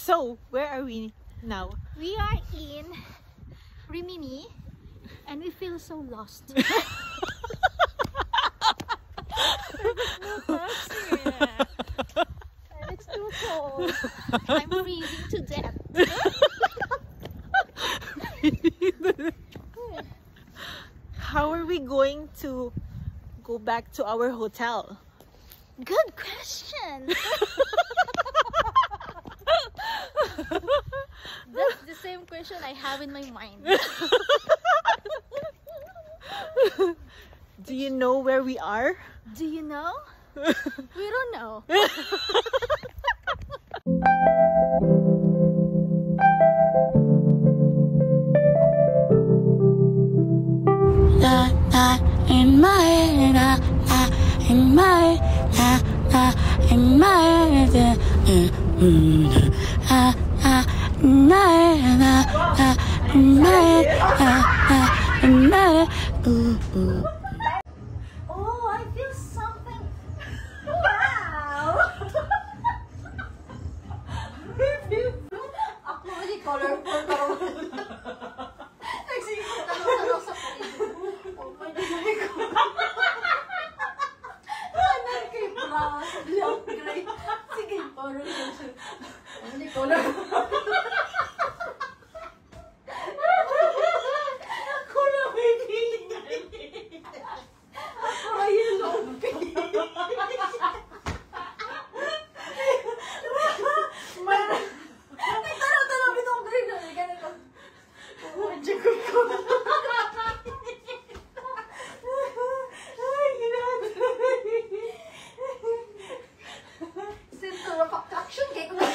So, where are we now? We are in Rimini and we feel so lost. And it's too cold. I'm freezing to death. How are we going to go back to our hotel? Good question. That's the same question I have in my mind. Do you know where we are? Do you know? We don't know. In my head, in my head, in my head, in my head. Oh, I feel something. Wow! Ako really colorful ka. Nagsisip ka lang sa oh my God. Anak kay brown, black, gray. Sige, parang yun siya. Hindi colorful. Ako na may feeling na ako yung lumpy. Nagtanong-tanong itong green na. Ganito. Diyan ko ito. Ay, ginagawa. Center of attraction. Kaya ko na.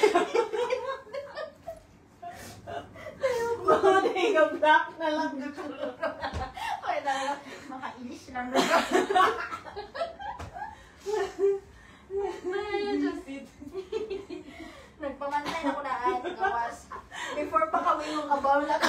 Mga yung black na lang. Okay na lang. Makainis lang na. Nagpamantay na ko na ay gawas. Before pa kami yung kabaw na